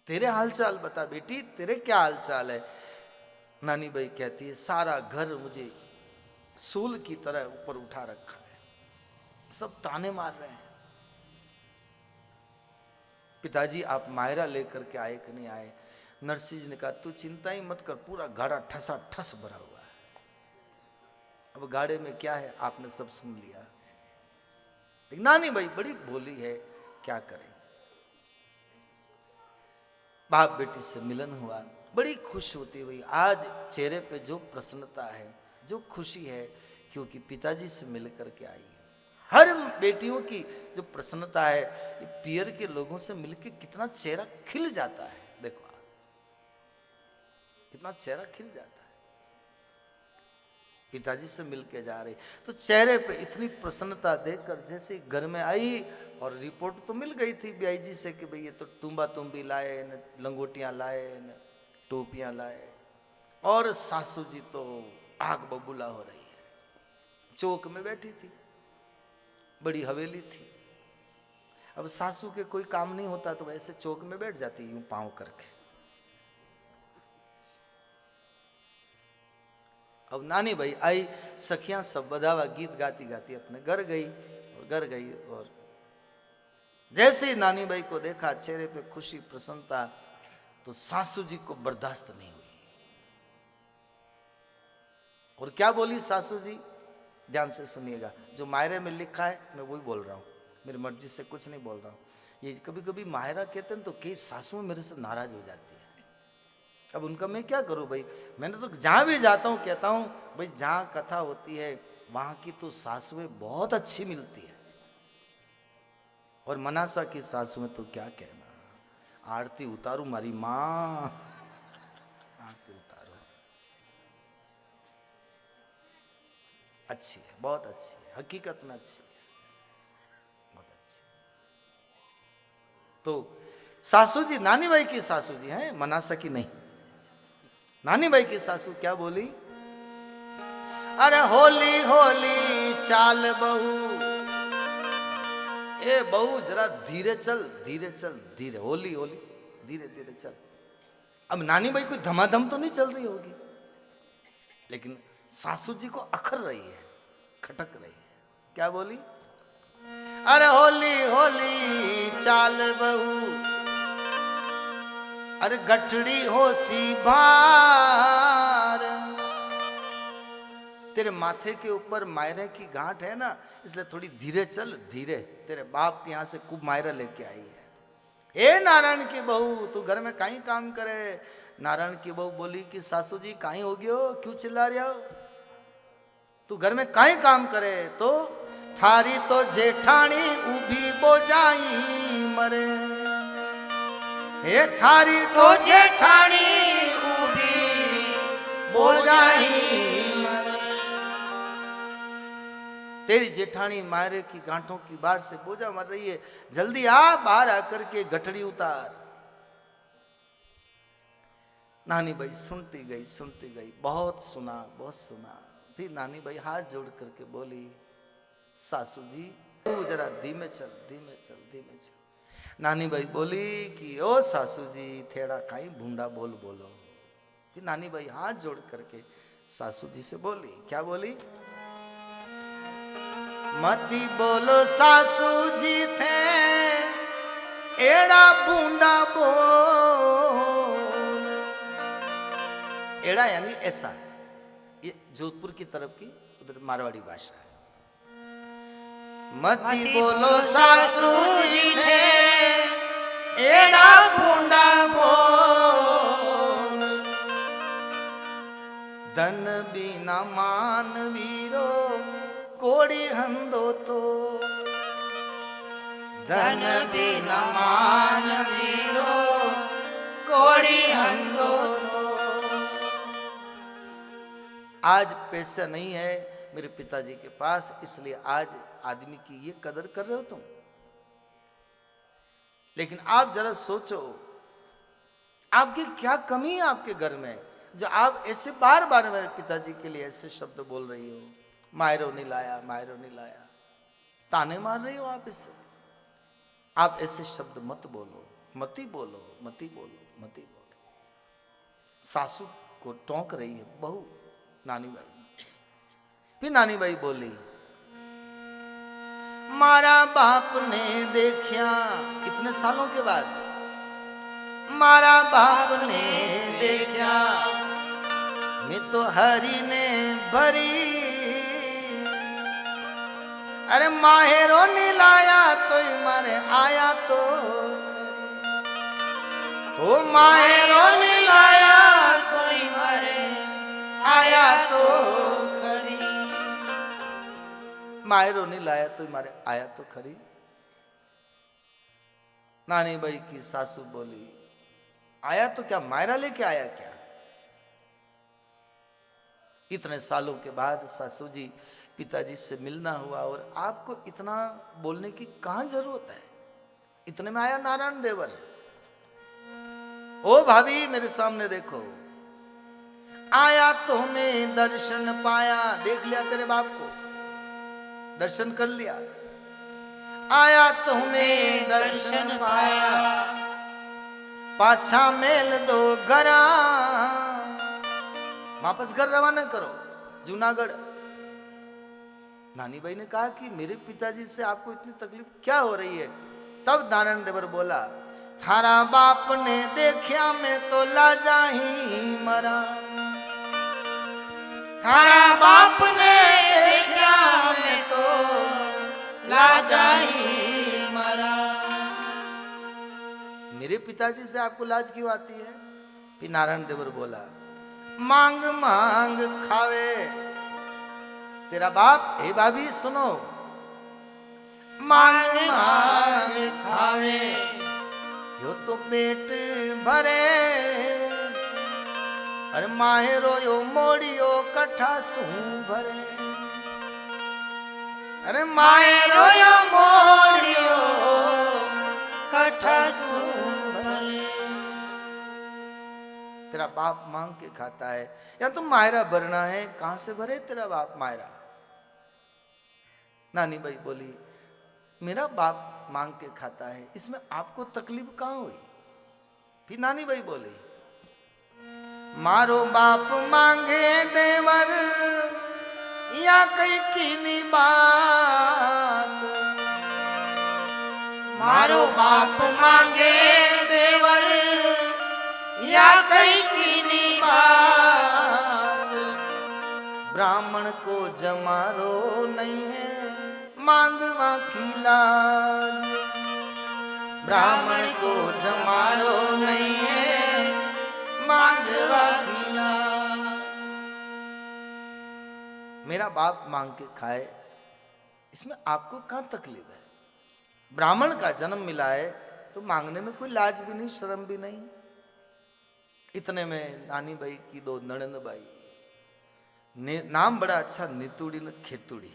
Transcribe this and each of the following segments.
तेरे हाल चाल बता बेटी, तेरे क्या हाल चाल है। नानी भाई कहती है सारा घर मुझे सूल की तरह ऊपर उठा रखा है, सब ताने मार रहे हैं। पिताजी आप मायरा लेकर के आए कि नहीं आए। नरसिंह जी ने कहा तू चिंता ही मत कर, पूरा गाड़ा ठसा ठस भरा हुआ है। अब गाड़े में क्या है आपने सब सुन लिया। लेकिन नानी भाई बड़ी भोली है, क्या करें। बाप बेटी से मिलन हुआ, बड़ी खुश होती हुई। आज चेहरे पे जो प्रसन्नता है, जो खुशी है, क्योंकि पिताजी से मिलकर के आई है। हर बेटियों की जो प्रसन्नता है, ये पियर के लोगों से मिलकर कितना चेहरा खिल जाता है। देखो आप, कितना चेहरा खिल जाता है। पिताजी से मिलके जा रही, तो चेहरे पे इतनी प्रसन्नता देखकर जैसे घर में आई, और रिपोर्ट तो मिल गई थी बीआईजी से कि भाई ये तो तुम्बा तुम्बी लाए न, लंगोटियां लाए न, टोपियां लाए। और सासू जी तो आग बबूला हो रही है। चौक में बैठी थी, बड़ी हवेली थी। अब सासू के कोई काम नहीं होता तो वैसे चौक में बैठ जाती यूं पांव करके। अब नानी भाई आई, सखियां सब बधावा गीत गाती गाती अपने घर गई, और जैसे ही नानी भाई को देखा, चेहरे पे खुशी प्रसन्नता, तो सासू जी को बर्दाश्त नहीं हुई। और क्या बोली सासू जी, ध्यान से सुनिएगा। जो मायरे में लिखा है मैं वही बोल रहा हूँ, मेरी मर्जी से कुछ नहीं बोल रहा हूँ। ये कभी कभी मायरा कहते हैं तो कई सासुएं मेरे से नाराज हो जाती है। अब उनका मैं क्या करूं भाई, मैंने तो जहां भी जाता हूं कहता हूं भाई जहां कथा होती है वहां की तो सासुएं बहुत अच्छी मिलती है। और मनासा की सासुएं तो क्या कहना, आरती उतारू मारी मां, आरती उतारू, अच्छी है, बहुत अच्छी है, हकीकत में अच्छी है, बहुत अच्छी। तो सासू जी, नानी भाई की सासू जी हैं, मनासा की नहीं। नानी भाई की सासू क्या बोली, अरे होली होली चाल बहू, ए बहू जरा धीरे चल, धीरे चल, धीरे, होली होली धीरे धीरे चल। अब नानी भाई कोई धमाधम तो नहीं चल रही होगी, लेकिन सासू जी को अखर रही है, खटक रही है। क्या बोली, अरे होली होली चाल बहू, अरे गठड़ी हो सी भार, तेरे माथे के ऊपर मायरे की गांठ है ना, इसलिए थोड़ी धीरे चल, धीरे, तेरे बाप के यहां से खूब मायरा लेके आई है। ए नारायण की बहू तू घर में काई काम करे। नारायण की बहू बोली कि सासू जी काई हो गयो, क्यों चिल्ला रहे हो, तू घर में काई काम करे। तो थारी तो जेठानी उभी बोजाई मरे, हे थारी तो जेठानी उभी बोजाई मरे, तेरी जेठानी मायरे की गांठों की बाढ़ से बोझा मर रही है, जल्दी आ, बाहर आकर के गठड़ी उतार। नानी भाई सुनती गई, बहुत सुना, बहुत सुना। फिर नानी भाई हाथ जोड़ करके बोली, सासू जी तू जरा धीमे चल, धीमे चल, धीमे चल। नानी भाई बोली कि ओ सासू जी थेड़ा काई भूंडा बोल बोलो। कि नानी भाई हाथ जोड़ करके सासू जी से बोली, क्या बोली, मती बोलो सासू जी थे एड़ा भूंडा बोल। एड़ा यानी ऐसा, ये जोधपुर की तरफ की उधर मारवाड़ी भाषा है। मती बोलो सासू जी थे एड़ा भूंडा बोल, धन बिना मान वीरो कोड़ी हंदो तो, धन बिना मान वीरो कोड़ी हंदो तो। आज पैसा नहीं है मेरे पिताजी के पास, इसलिए आज आदमी की ये कदर कर रहे हो तुम। लेकिन आप जरा सोचो, आपकी क्या कमी है आपके घर में, जो आप ऐसे बार बार मेरे पिताजी के लिए ऐसे शब्द बोल रही हो, मायरो नहीं लाया, मायरो नहीं लाया, ताने मार रही हो आप इससे। आप ऐसे शब्द मत बोलो, मती बोलो, मती बोलो, मती बोलो। सासू को टोंक रही है बहू, नानी बाई। फिर नानी बाई बोली, मारा बाप ने देखा, इतने सालों के बाद, मारा बाप ने देखा, मैं तो हरी ने भरी, अरे माहेरो नहीं लाया तो मारे आया तो ओ माहेरो नहीं लाया तो मारे आया तो खरी, माहेरो नहीं लाया तो मारे आया तो खरी। नानी बाई की सासू बोली, आया तो क्या मायरा लेके आया क्या? इतने सालों के बाद सासू जी पिताजी से मिलना हुआ और आपको इतना बोलने की कहां जरूरत है? इतने में आया नारायण देवर। ओ भाभी मेरे सामने देखो, आया तो मैं दर्शन पाया, देख लिया तेरे बाप को, दर्शन कर लिया। आया तो मैं दर्शन पाया, पाछा मेल दो गरा, वापस घर रवाना करो जूनागढ़। नानी बाई ने कहा कि मेरे पिताजी से आपको इतनी तकलीफ क्या हो रही है? तब नारायण देवर बोला, थारा बाप ने देखा मैं तो लाजा ही मरा, थारा बाप ने देखा मैं तो लाजा ही मरा। मेरे पिताजी से आपको लाज क्यों आती है? फिर नारायण देवर बोला, मांग मांग खावे तेरा बाप। हे भाभी सुनो, मांग मांग खावे यो तो पेट भरे, अरे माहे रोयो मोड़ियो कठा सू भरे, अरे माहे रोयो मोड़ियो कठा सू भरे। तेरा बाप मांग के खाता है या तुम मायरा भरना है? कहां से भरे तेरा बाप मायरा? नानी बाई बोली, मेरा बाप मांग के खाता है, इसमें आपको तकलीफ कहां हुई? फिर नानी बाई बोली, मारो बाप मांगे देवर या कई कीनी बात, मारो बाप मांगे देवर या कई कीनी बात, ब्राह्मण को जमारो नहीं है मांगवा की लाज, ब्राह्मण को जमारो नहीं है मांगवा की लाज। मेरा बाप मांग के खाए, इसमें आपको कहां तकलीफ है? ब्राह्मण का जन्म मिला है तो मांगने में कोई लाज भी नहीं, शर्म भी नहीं। इतने में नानी बाई की दो नणंद बाई, नाम बड़ा अच्छा, नितुड़ी न खेतुड़ी,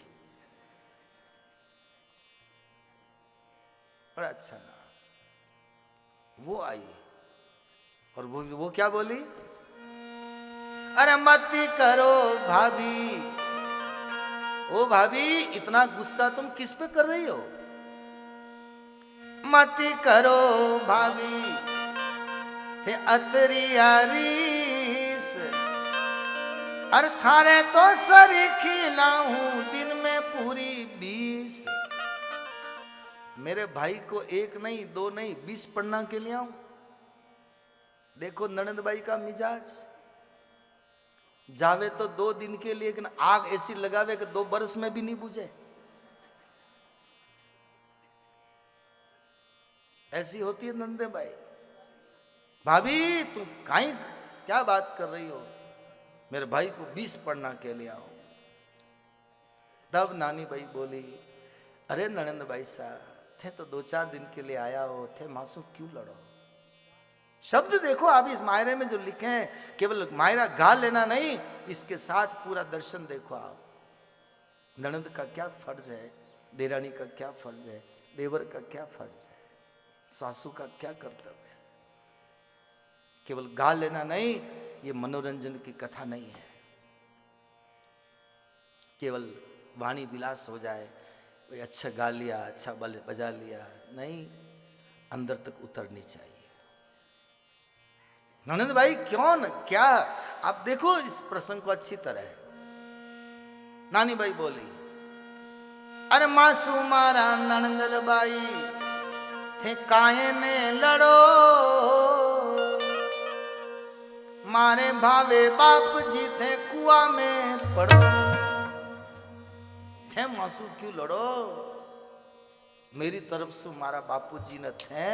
बड़ा अच्छा नाम। वो आई और वो क्या बोली, अरे मत करो भाभी, ओ भाभी इतना गुस्सा तुम किस पे कर रही हो? मत करो भाभी थे अतरियारीस, अरे थारे तो सरी खिलाऊं दिन में पूरी 20, मेरे भाई को एक नहीं दो नहीं 20 पढ़ना के लिए आऊं। देखो ननंद बाई का मिजाज, जावे तो 2 दिन के लिए, लेकिन आग ऐसी लगावे कि 2 बरस में भी नहीं बुझे, ऐसी होती है ननंद बाई। भाभी तुम काई क्या बात कर रही हो, मेरे भाई को 20 पढ़ना के लिए आओ। तब नानी बाई बोली, अरे ननंद बाई साहब थे तो 2-4 दिन के लिए आया हो, थे मासू क्यों लड़ो? शब्द देखो आप इस मायरे में जो लिखे हैं, केवल मायरा गा लेना नहीं, इसके साथ पूरा दर्शन देखो आप। ननंद का क्या फर्ज है, देरानी का क्या फर्ज है, देवर का क्या फर्ज है, सासू का क्या कर्तव्य है। केवल गा लेना नहीं, ये मनोरंजन की कथा नहीं है, केवल वाणी विलास हो जाए, कोई अच्छा गा लिया, अच्छा बजा लिया नहीं। अंदर तक उतरनी चाहिए। ननंद भाई क्यों न, क्या आप देखो इस प्रसंग को अच्छी तरह। नानी भाई बोली, अरे मासू मारा ननंदल बाई थे काहे ने लड़ो, मारे भावे बाप जी थे कुआ में पड़ो। थे मासू क्यों लड़ो, मेरी तरफ से मारा बापू जी न थे।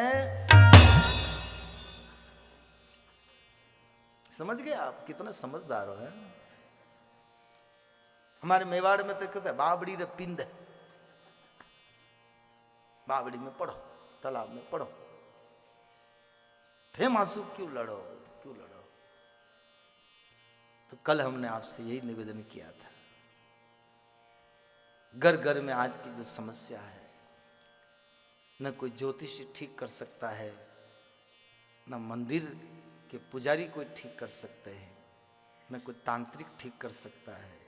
समझ गए आप, कितना समझदार हो है। हमारे मेवाड़ में तो कहते हैं बाबड़ी रे पिंद, बाबड़ी में पढ़ो, तालाब में पढ़ो। थे मासू क्यों लड़ो, क्यों लड़ो। तो कल हमने आपसे यही निवेदन किया था, घर घर में आज की जो समस्या है, न कोई ज्योतिषी ठीक कर सकता है, न मंदिर के पुजारी कोई ठीक कर सकते हैं, न कोई तांत्रिक ठीक कर सकता है,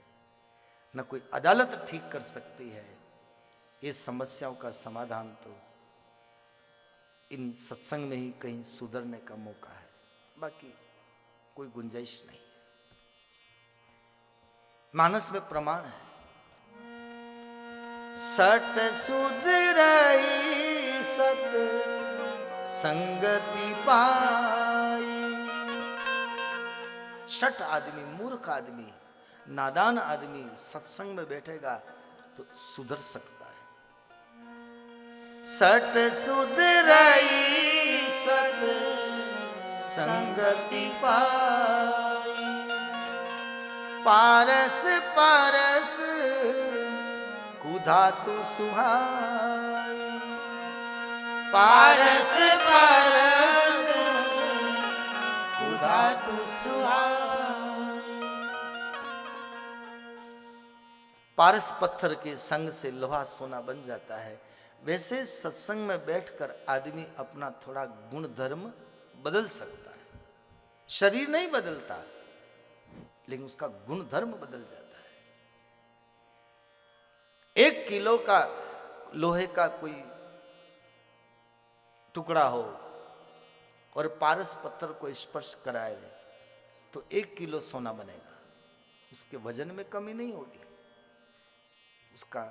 न कोई अदालत ठीक कर सकती है। ये समस्याओं का समाधान तो इन सत्संग में ही कहीं सुधरने का मौका है, बाकी कोई गुंजाइश नहीं। मानस में प्रमाण है, सट सुधरई सत संगति पाई। शट आदमी, मूर्ख आदमी, नादान आदमी सत्संग में बैठेगा तो सुधर सकता है। सट सुधरई सत संगति पाई, पारस पारस कुधातु सुहाई। पारस पारस कुधातु सुहाई। पारस पत्थर के संग से लोहा सोना बन जाता है, वैसे सत्संग में बैठकर आदमी अपना थोड़ा गुण धर्म बदल सकता है। शरीर नहीं बदलता, लेकिन उसका गुण धर्म बदल जाता है। 1 किलो का लोहे का कोई टुकड़ा हो और पारस पत्थर को स्पर्श कराए तो 1 किलो सोना बनेगा। उसके वजन में कमी नहीं होगी, उसका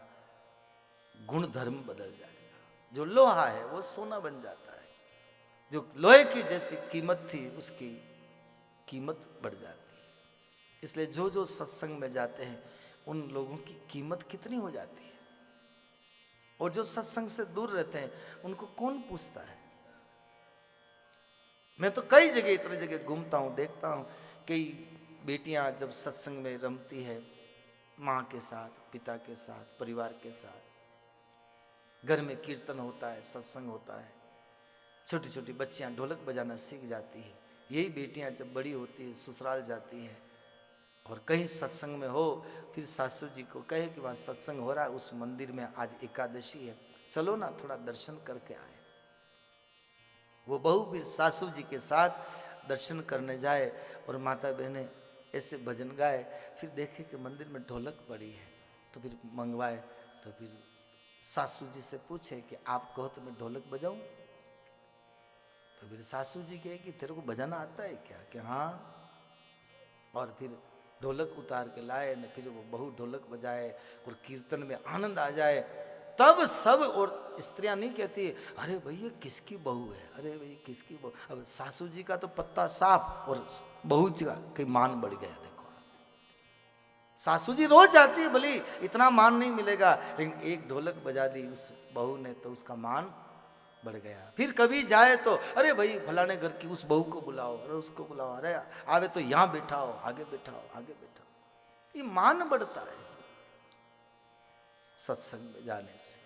गुण धर्म बदल जाएगा। जो लोहा है वो सोना बन जाता है, जो लोहे की जैसी कीमत थी उसकी कीमत बढ़ जाती है। इसलिए जो जो सत्संग में जाते हैं उन लोगों की कीमत कितनी हो जाती है, और जो सत्संग से दूर रहते हैं उनको कौन पूछता है। मैं तो कई जगह, इतनी जगह घूमता हूँ, देखता हूँ कई बेटियां जब सत्संग में रमती है माँ के साथ, पिता के साथ, परिवार के साथ, घर में कीर्तन होता है, सत्संग होता है, छोटी छोटी बच्चियां ढोलक बजाना सीख जाती है। यही बेटियां जब बड़ी होती है ससुराल जाती है और कहीं सत्संग में हो, फिर सासू जी को कहे कि वहाँ सत्संग हो रहा है, उस मंदिर में आज एकादशी है, चलो ना थोड़ा दर्शन करके आए। वो बहू फिर सासू जी के साथ दर्शन करने जाए और माता बहनें ऐसे भजन गाए, फिर देखे कि मंदिर में ढोलक पड़ी है तो फिर मंगवाए। तो फिर सासू जी से पूछे कि आप कहो तो मैं ढोलक बजाऊं। तो फिर सासू जी कहे कि तेरे को बजाना आता है क्या, कि हाँ। और फिर ढोलक उतार के लाए न, फिर वो बहू ढोलक बजाए और कीर्तन में आनंद आ जाए। तब सब, और स्त्रियां नहीं कहती अरे भैया किसकी बहू है, अरे भाई किसकी बहू। अब सासू जी का तो पत्ता साफ और बहू जी का मान बढ़ गया। देखो सासू जी रोज जाती है, भले इतना मान नहीं मिलेगा, लेकिन एक ढोलक बजा दी उस बहू ने तो उसका मान बढ़ गया। फिर कभी जाए तो अरे भाई फलाने घर की उस बहू को बुलाओ, अरे उसको बुलाओ, अरे आवे तो यहाँ बैठाओ, आगे बैठाओ, आगे बैठाओ। ये मान बढ़ता है सत्संग में जाने से।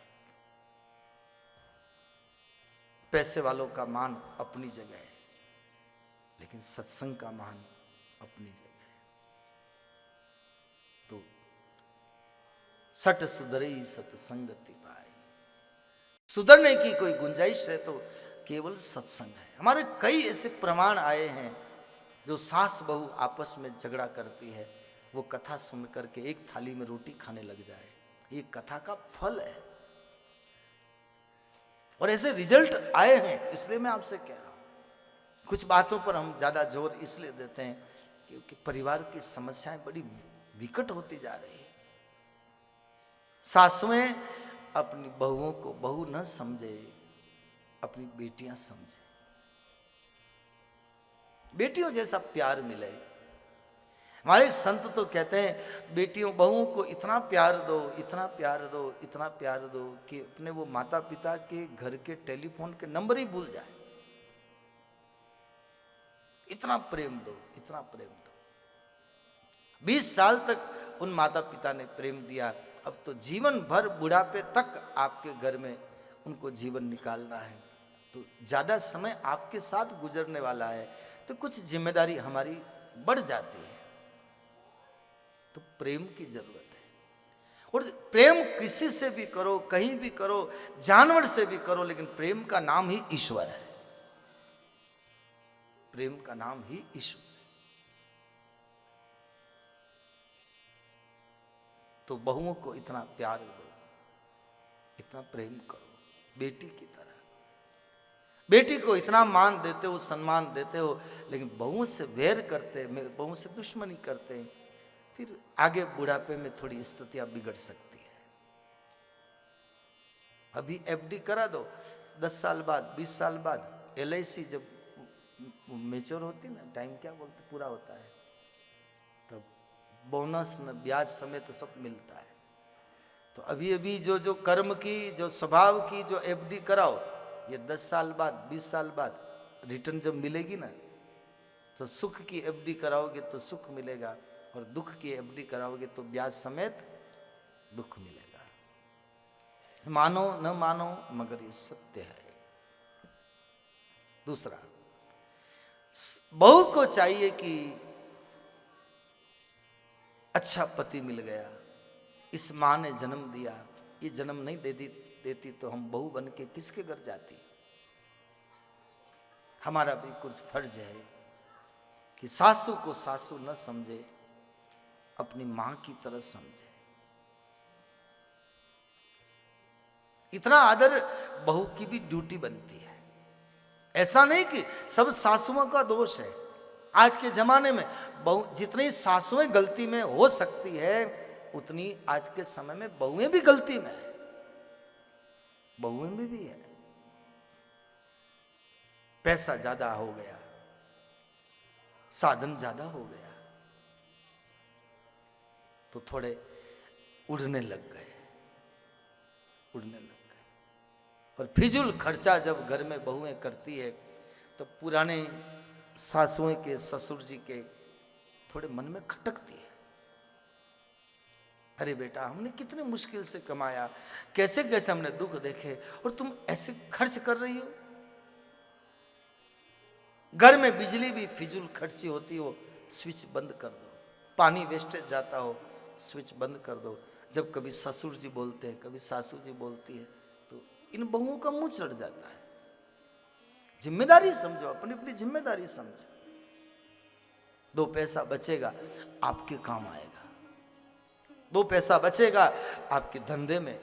पैसे वालों का मान अपनी जगह है, लेकिन सत्संग का मान अपनी जगह है। तो सट सुधरई सत्संगति पाई। सुधरने की कोई गुंजाइश है तो केवल सत्संग है। हमारे कई ऐसे प्रमाण आए हैं, जो सास बहू आपस में झगड़ा करती है, वो कथा सुन करके एक थाली में रोटी खाने लग जाए, ये कथा का फल है। और ऐसे रिजल्ट आए हैं, इसलिए मैं आपसे कह रहा हूं। कुछ बातों पर हम ज्यादा जोर इसलिए देते हैं क्योंकि परिवार की समस्याएं बड़ी विकट होती जा रही है। सासुएं अपनी बहुओं को बहू न समझे, अपनी बेटियां समझे, बेटियों जैसा प्यार मिले। हमारे संत तो कहते हैं बेटियों बहुओं को इतना प्यार दो, इतना प्यार दो, इतना प्यार दो कि अपने वो माता पिता के घर के टेलीफोन के नंबर ही भूल जाए। इतना प्रेम दो, इतना प्रेम दो। 20 साल तक उन माता पिता ने प्रेम दिया, अब तो जीवन भर बुढ़ापे तक आपके घर में उनको जीवन निकालना है, तो ज्यादा समय आपके साथ गुजरने वाला है, तो कुछ जिम्मेदारी हमारी बढ़ जाती है। तो प्रेम की जरूरत है। और प्रेम किसी से भी करो, कहीं भी करो, जानवर से भी करो, लेकिन प्रेम का नाम ही ईश्वर है। प्रेम का नाम ही ईश्वर है। तो बहुओं को इतना प्यार दो, इतना प्रेम करो, बेटी की तरह। बेटी को इतना मान देते हो, सम्मान देते हो, लेकिन बहुओं से वैर करते, बहुओं से दुश्मनी करते, फिर आगे बुढ़ापे में थोड़ी स्थितियां बिगड़ सकती है। अभी एफडी करा दो, 10 साल बाद, 20 साल बाद LIC जब मेच्योर होती ना, टाइम क्या बोलते, पूरा होता है, तब बोनस में ब्याज समेत तो सब मिलता है। तो अभी अभी जो जो कर्म की, जो स्वभाव की जो एफडी कराओ, ये 10 साल बाद, 20 साल बाद रिटर्न जब मिलेगी ना, तो सुख की एफडी कराओगे तो सुख मिलेगा, और दुख की एफडी कराओगे तो ब्याज समेत दुख मिलेगा। मानो न मानो मगर ये सत्य है। दूसरा, बहू को चाहिए कि अच्छा पति मिल गया, इस मां ने जन्म दिया, ये जन्म नहीं देती तो हम बहू बन के किसके घर जाती। हमारा भी कुछ फर्ज है कि सासू को सासू न समझे, अपनी मां की तरह समझे। इतना आदर बहू की भी ड्यूटी बनती है। ऐसा नहीं कि सब सासुओं का दोष है। आज के जमाने में बहू, जितनी सासुएं गलती में हो सकती है, उतनी आज के समय में बहुएं भी गलती में है। बहुएं में भी है। पैसा ज्यादा हो गया, साधन ज्यादा हो गया, तो थोड़े उड़ने लग गए, उड़ने लग गए। और फिजूल खर्चा जब घर में बहुएं करती है, तो पुराने सासुएं के, ससुर जी के थोड़े मन में खटकती है। अरे बेटा, हमने कितने मुश्किल से कमाया, कैसे कैसे हमने दुख देखे, और तुम ऐसे खर्च कर रही हो। घर में बिजली भी फिजूल खर्ची होती हो, स्विच बंद कर दो। पानी वेस्टेज जाता हो, स्विच बंद कर दो। जब कभी ससुर जी बोलते हैं, कभी सासू जी बोलती है, तो इन बहुओं का मुंह चढ़ जाता है। जिम्मेदारी समझो, अपनी अपनी जिम्मेदारी समझो। 2 पैसा बचेगा, आपके काम आएगा। 2 पैसा बचेगा, आपके धंधे में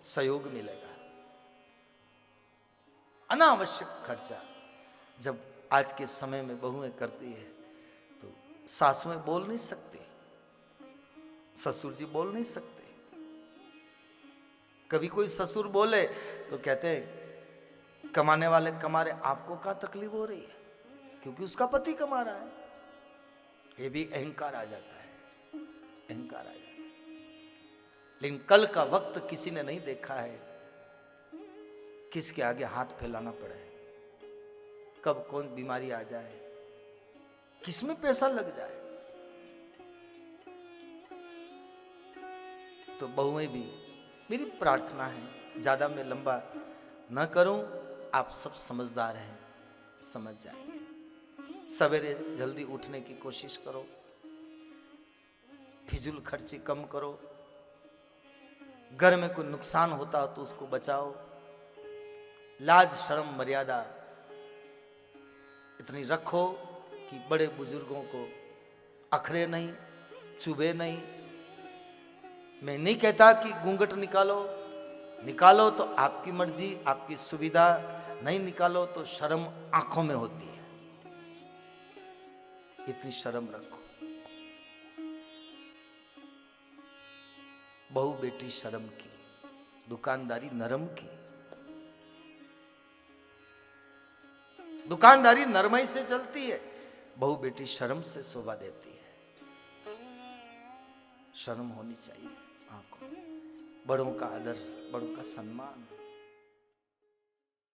सहयोग मिलेगा। अनावश्यक खर्चा जब आज के समय में बहुएं करती है, तो सासुएं बोल नहीं सकती, ससुर जी बोल नहीं सकते। कभी कोई ससुर बोले तो कहते हैं कमाने वाले कमा रहे, आपको क्या तकलीफ हो रही है, क्योंकि उसका पति कमा रहा है। ये भी अहंकार आ जाता है, अहंकार आ जाता है। लेकिन कल का वक्त किसी ने नहीं देखा है, किसके आगे हाथ फैलाना पड़े, कब कौन बीमारी आ जाए, किसमें पैसा लग जाए। तो बहुएं भी, मेरी प्रार्थना है, ज्यादा मैं लंबा न करूं, आप सब समझदार हैं, समझ जाएंगे। सवेरे जल्दी उठने की कोशिश करो, फिजूल खर्ची कम करो, घर में कोई नुकसान होता हो तो उसको बचाओ। लाज शर्म मर्यादा इतनी रखो कि बड़े बुजुर्गों को अखरे नहीं, चुभे नहीं। मैं नहीं कहता कि घूंघट निकालो, निकालो तो आपकी मर्जी, आपकी सुविधा, नहीं निकालो तो शर्म आंखों में होती है, इतनी शर्म रखो। बहू बेटी शर्म की, दुकानदारी नरम की। दुकानदारी नरमाई से चलती है, बहू बेटी शर्म से शोभा देती है। शर्म होनी चाहिए आंखों में। बड़ों का आदर, बड़ों का सम्मान।